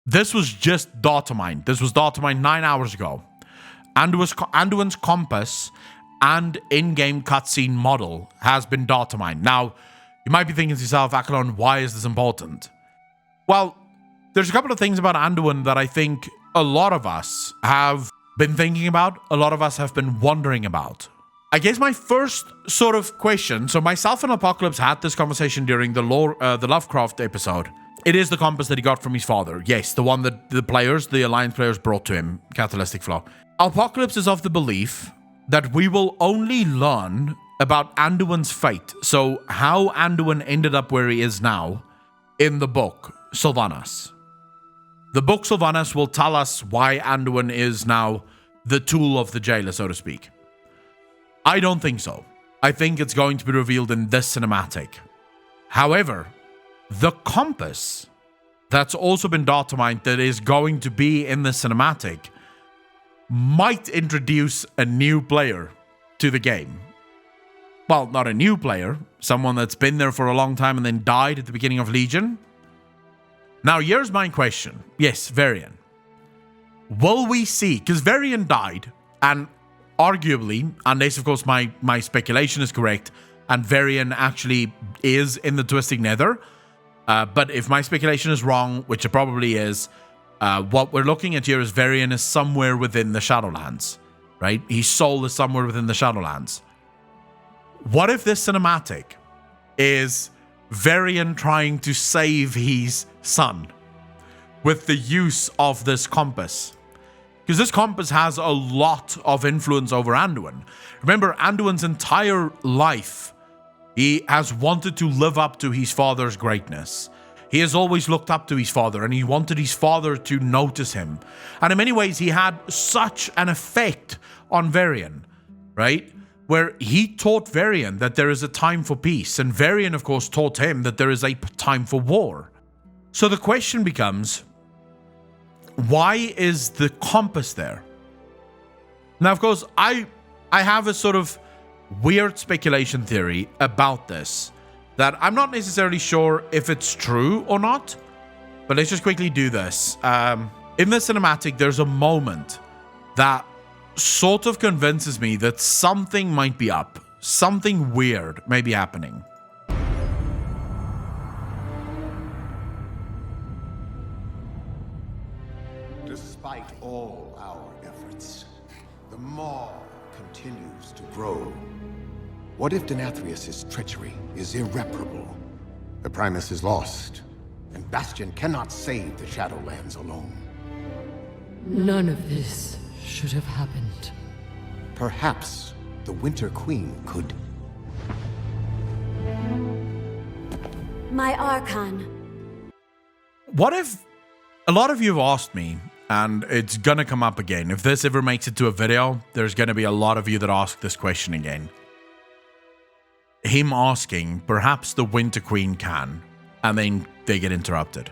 this was just datamined. This was datamined 9 hours ago. Anduin's compass and in-game cutscene model has been datamined. Now, you might be thinking to yourself, Akalon, why is this important? Well, there's a couple of things about Anduin that I think a lot of us have been thinking about, a lot of us have been wondering about. I guess my first sort of question, so myself and Apocalypse had this conversation during the Lovecraft episode. It is the compass that he got from his father. Yes, the one that the Alliance players brought to him, Catalytic Flow. Apocalypse is of the belief that we will only learn about Anduin's fate, so how Anduin ended up where he is now, in the book, Sylvanas. The book Sylvanas will tell us why Anduin is now the tool of the jailer, so to speak. I don't think so. I think it's going to be revealed in this cinematic. However, the compass that's also been datamined that is going to be in the cinematic might introduce a new player to the game. Well, not a new player, someone that's been there for a long time and then died at the beginning of Legion. Now, here's my question. Yes, Varian. Will we see, because Varian died, and arguably, unless of course my speculation is correct, and Varian actually is in the Twisting Nether, but if my speculation is wrong, which it probably is, what we're looking at here is Varian is somewhere within the Shadowlands, right? His soul is somewhere within the Shadowlands. What if this cinematic is Varian trying to save his son with the use of this compass? Because this compass has a lot of influence over Anduin. Remember, Anduin's entire life, he has wanted to live up to his father's greatness. He has always looked up to his father, and he wanted his father to notice him. And in many ways, he had such an effect on Varian, right? Where he taught Varian that there is a time for peace, and Varian, of course, taught him that there is a time for war. So the question becomes, why is the compass there? Now, of course, I have a sort of weird speculation theory about this that I'm not necessarily sure if it's true or not, but let's just quickly do this. In the cinematic, there's a moment that sort of convinces me that something might be up. Something weird may be happening. Despite all our efforts, the Maw continues to grow. What if Denathrius' treachery is irreparable? The Primus is lost, and Bastion cannot save the Shadowlands alone. None of this should have happened. Perhaps the Winter Queen could... My Archon. What if... A lot of you have asked me, and it's gonna come up again. If this ever makes it to a video, there's gonna be a lot of you that ask this question again. Him asking, perhaps the Winter Queen can, and then they get interrupted.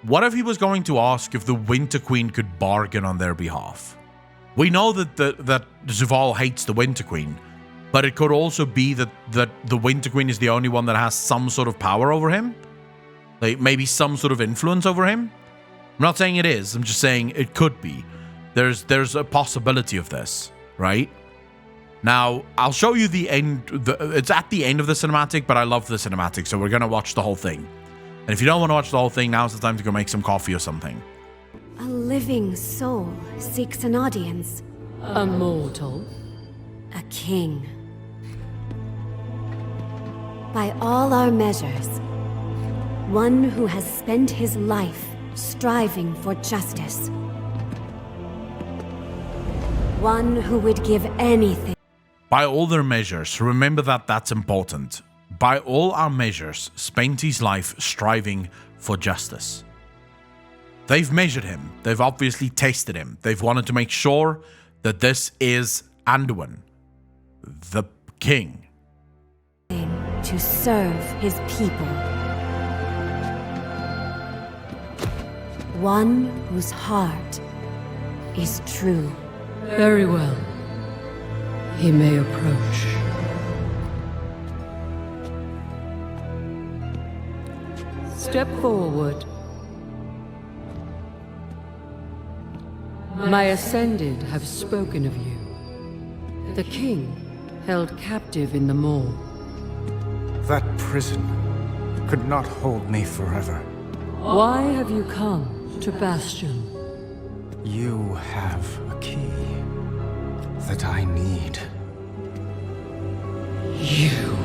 What if he was going to ask if the Winter Queen could bargain on their behalf? We know that Zuval hates the Winter Queen, but it could also be that the Winter Queen is the only one that has some sort of power over him. Like maybe some sort of influence over him. I'm not saying it is, I'm just saying it could be. There's a possibility of this, right? Now, I'll show you the end. It's at the end of the cinematic, but I love the cinematic, so we're going to watch the whole thing. And if you don't want to watch the whole thing, now's the time to go make some coffee or something. A living soul seeks an audience. A mortal? A king. By all our measures, one who has spent his life striving for justice. One who would give anything. By all their measures, remember that's important. By all our measures, spent his life striving for justice. They've measured him. They've obviously tested him. They've wanted to make sure that this is Anduin, the king. To serve his people. One whose heart is true. Very well. He may approach. Step forward. My Ascended have spoken of you. The king, held captive in the Maw. That prison could not hold me forever. Why have you come to Bastion? You have a key that I need. You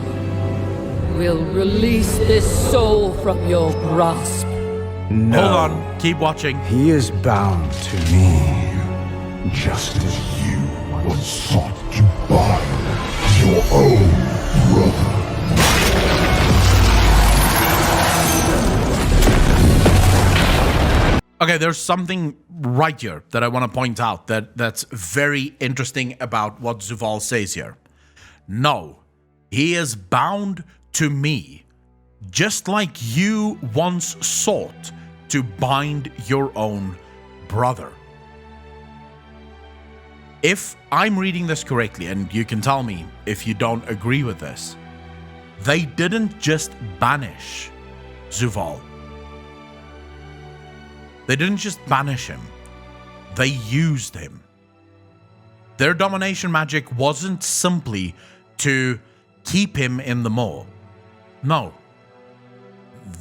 will release this soul from your grasp. No. Hold on, keep watching. He is bound to me. Just as you once sought to bind your own brother. Okay, there's something right here that I want to point out that's very interesting about what Zuval says here. No, he is bound to me, just like you once sought to bind your own brother. If I'm reading this correctly, and you can tell me if you don't agree with this, they didn't just banish Zuval. They didn't just banish him. They used him. Their domination magic wasn't simply to keep him in the Maw. No.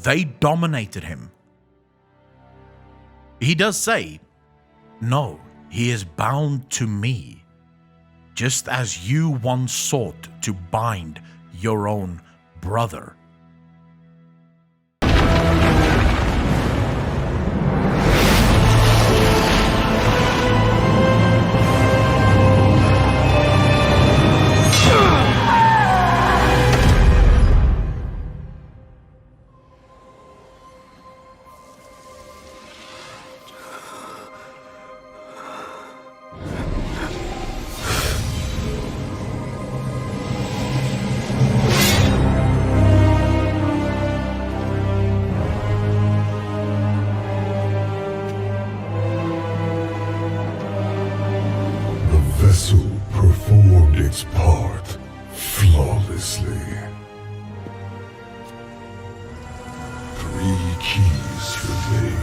They dominated him. He does say, no, he is bound to me, just as you once sought to bind your own brother. Its part flawlessly. 3 keys remain.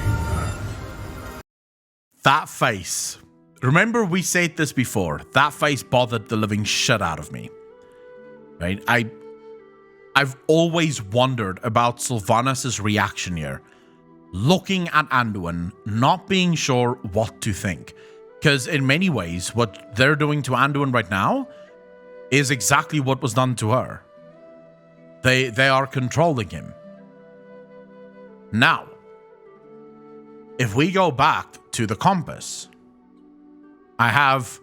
That face. Remember we said this before. That face bothered the living shit out of me. Right? I've always wondered about Sylvanas' reaction here. Looking at Anduin, not being sure what to think. Because in many ways, what they're doing to Anduin right now is exactly what was done to her. They are controlling him. Now, if we go back to the compass, this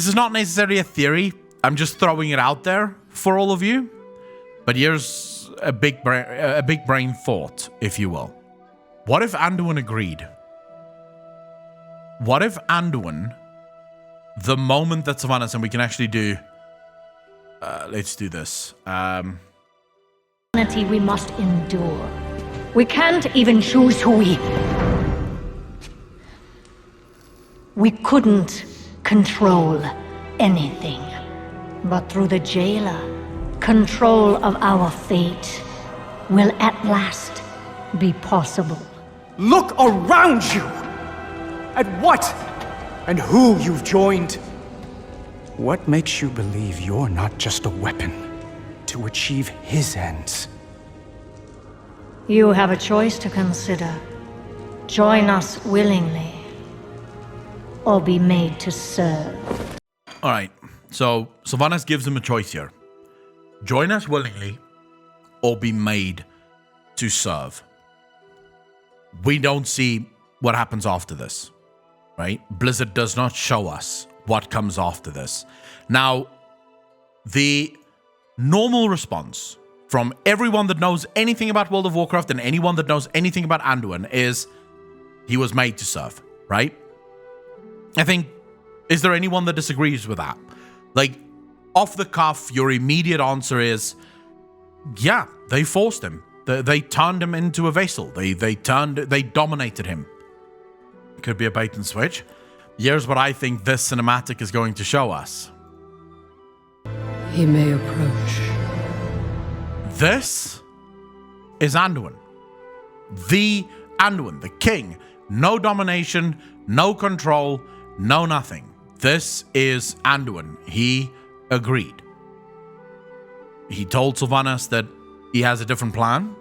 is not necessarily a theory, I'm just throwing it out there for all of you, but here's a big brain thought, if you will. What if Anduin agreed? What if Anduin, the moment that Sylvanas, and we can actually do let's do this. We must endure. We can't even choose who we couldn't control anything. But through the jailer, control of our fate will at last be possible. Look around you! At what and who you've joined. What makes you believe you're not just a weapon to achieve his ends? You have a choice to consider. Join us willingly, or be made to serve. All right, so Sylvanas gives him a choice here. Join us willingly, or be made to serve. We don't see what happens after this, right? Blizzard does not show us what comes after this. Now, the normal response from everyone that knows anything about World of Warcraft and anyone that knows anything about Anduin is he was made to serve, right? I think, is there anyone that disagrees with that? Like, off the cuff, your immediate answer is, yeah, they forced him. They turned him into a vessel. They dominated him. Could be a bait and switch. Here's what I think this cinematic is going to show us. He may approach. This is Anduin. The Anduin, the king. No domination, No control, no nothing. This is Anduin. He agreed. He told Sylvanas that he has a different plan.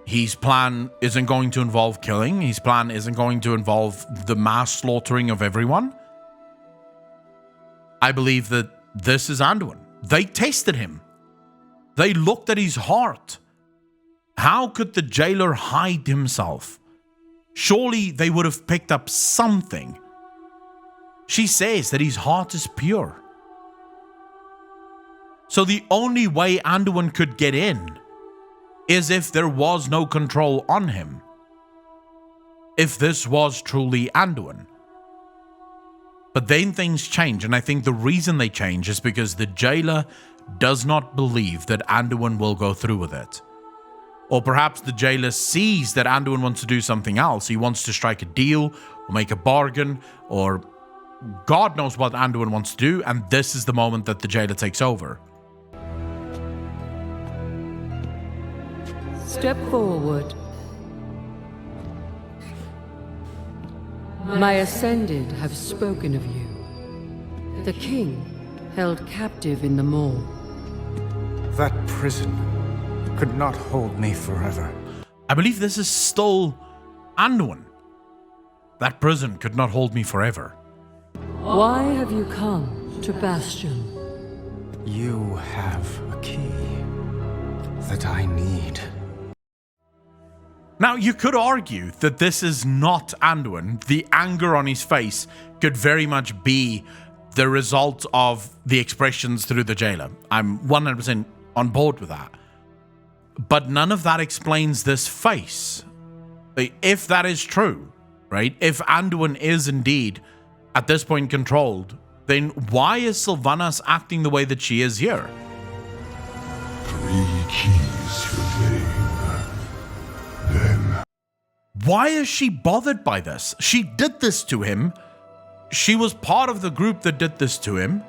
His plan isn't going to involve killing. His plan isn't going to involve the mass slaughtering of everyone. I believe that this is Anduin. They tested him. They looked at his heart. How could the jailer hide himself? Surely they would have picked up something. She says that his heart is pure. So the only way Anduin could get in is if there was no control on him. If this was truly Anduin. But then things change, and I think the reason they change is because the jailer does not believe that Anduin will go through with it. Or perhaps the jailer sees that Anduin wants to do something else. He wants to strike a deal or make a bargain, or God knows what Anduin wants to do, and this is the moment that the jailer takes over. Step forward. My Ascended have spoken of you. The king held captive in the Maw. That prison could not hold me forever. I believe this is still Anduin. That prison could not hold me forever. Why have you come to Bastion? You have a key that I need. Now, you could argue that this is not Anduin. The anger on his face could very much be the result of the expressions through the jailer. I'm 100% on board with that. But none of that explains this face. If that is true, right? If Anduin is indeed, at this point, controlled, then why is Sylvanas acting the way that she is here? 3 keys remain. Then Why is she bothered by this? She did this to him. She was part of the group that did this to him.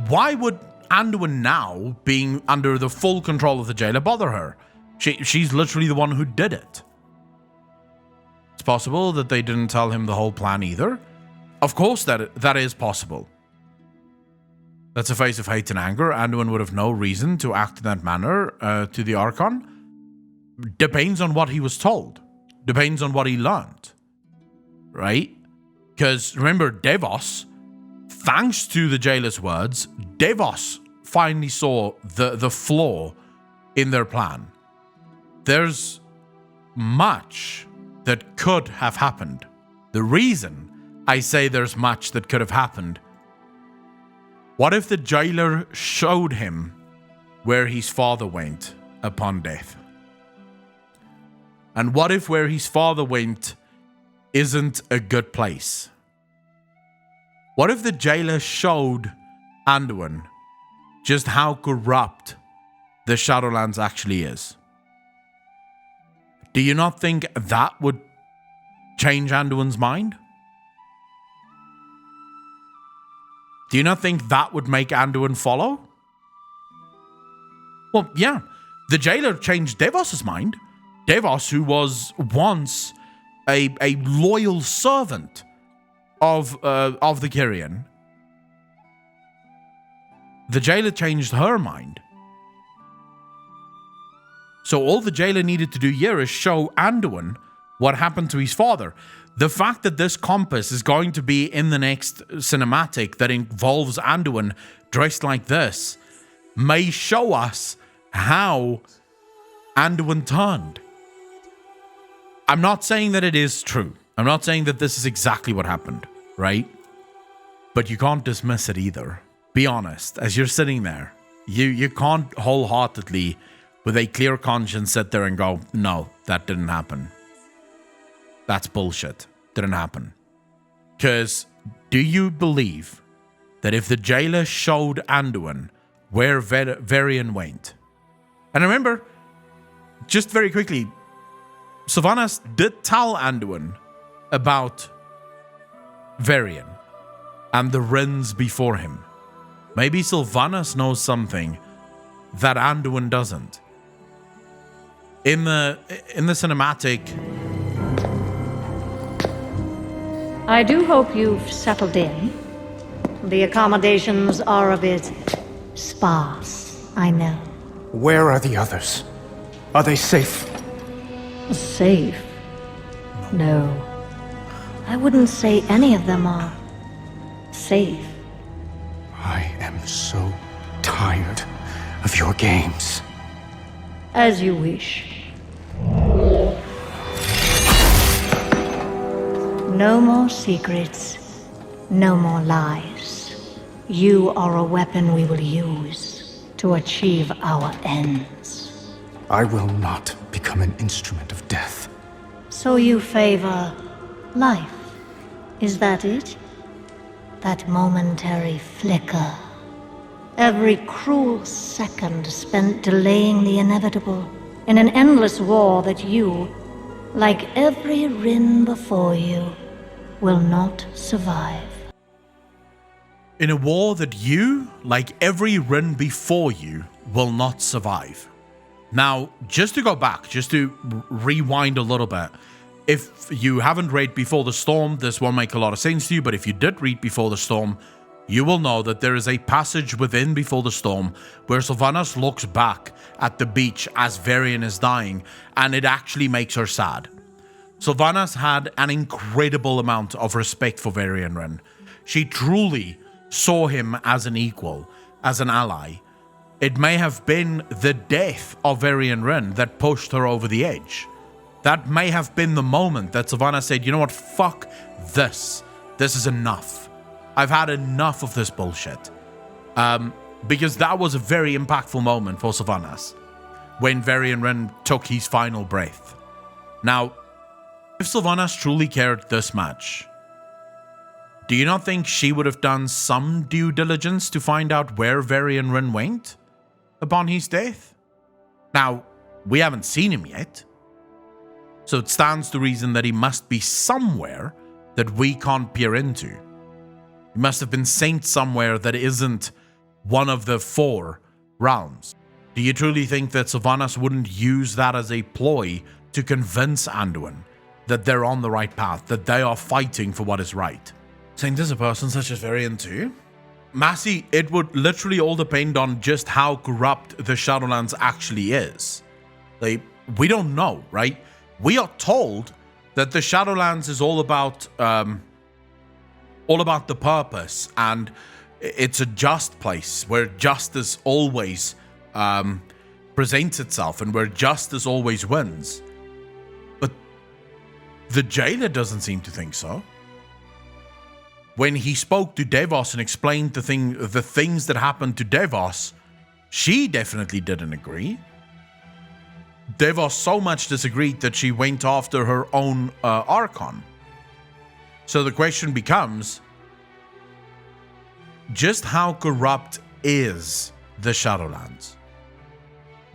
Why would Anduin now, being under the full control of the jailer, bother her? She's literally the one who did it. It's possible that they didn't tell him the whole plan either. Of course that is possible. That's a face of hate and anger. Anduin would have no reason to act in that manner to the Archon. Depends on what he was told. Depends on what he learned. Right? Because remember, Devos, thanks to the jailer's words, Devos finally saw the flaw in their plan. There's much that could have happened. The reason I say there's much that could have happened. What if the jailer showed him where his father went upon death? And what if where his father went isn't a good place? What if the jailer showed Anduin just how corrupt the Shadowlands actually is? Do you not think that would change Anduin's mind? Do you not think that would make Anduin follow? Well, yeah. The jailer changed Devos' mind. Devos, who was once a loyal servant of the Kyrian. The jailer changed her mind. So all the jailer needed to do here is show Anduin what happened to his father. The fact that this compass is going to be in the next cinematic that involves Anduin dressed like this may show us how Anduin turned. I'm not saying that it is true. I'm not saying that this is exactly what happened, right? But you can't dismiss it either. Be honest, as you're sitting there, you can't wholeheartedly, with a clear conscience, sit there and go, no, that didn't happen. That's bullshit. Didn't happen. Because do you believe that if the jailer showed Anduin where Varian went? And remember, just very quickly, Sylvanas did tell Anduin about Varian and the Rins before him. Maybe Sylvanas knows something that Anduin doesn't. In the cinematic, I do hope you've settled in. The accommodations are a bit sparse, I know. Where are the others? Are they safe? Safe? No. I wouldn't say any of them are safe. I am so tired of your games. As you wish. No more secrets. No more lies. You are a weapon we will use to achieve our ends. I will not become an instrument of death. So you favor life? Is that it? That momentary flicker. Every cruel second spent delaying the inevitable in an endless war that you, like every Rin before you, will not survive. In a war that you, like every Rin before you, will not survive. Now, just to go back, just to rewind a little bit, if you haven't read Before the Storm, this won't make a lot of sense to you, but if you did read Before the Storm, you will know that there is a passage within Before the Storm where Sylvanas looks back at the beach as Varian is dying, and it actually makes her sad. Sylvanas had an incredible amount of respect for Varian Wren. She truly saw him as an equal, as an ally. It may have been the death of Varian Wren that pushed her over the edge. That may have been the moment that Sylvanas said, you know what, fuck this. This is enough. I've had enough of this bullshit. Because that was a very impactful moment for Sylvanas when Varian Wren took his final breath. Now, if Sylvanas truly cared this much, do you not think she would have done some due diligence to find out where Varian Wren went upon his death? Now, we haven't seen him yet, so it stands to reason that he must be somewhere that we can't peer into. He must have been sent somewhere that isn't one of the 4 realms. Do you truly think that Sylvanas wouldn't use that as a ploy to convince Anduin that they're on the right path, that they are fighting for what is right? Saying there's a person such as Varian too? Massey, it would literally all depend on just how corrupt the Shadowlands actually is. We don't know, right? We are told that the Shadowlands is all about the purpose, and it's a just place where justice always presents itself and where justice always wins. But the jailer doesn't seem to think so. When he spoke to Devos and explained the things that happened to Devos, she definitely didn't agree. Devos so much disagreed that she went after her own Archon. So the question becomes, just how corrupt is the Shadowlands?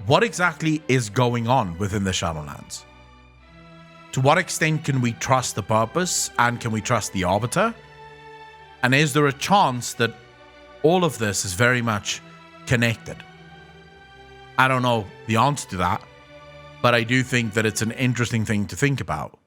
What exactly is going on within the Shadowlands? To what extent can we trust the purpose, and can we trust the Arbiter? And is there a chance that all of this is very much connected? I don't know the answer to that, but I do think that it's an interesting thing to think about.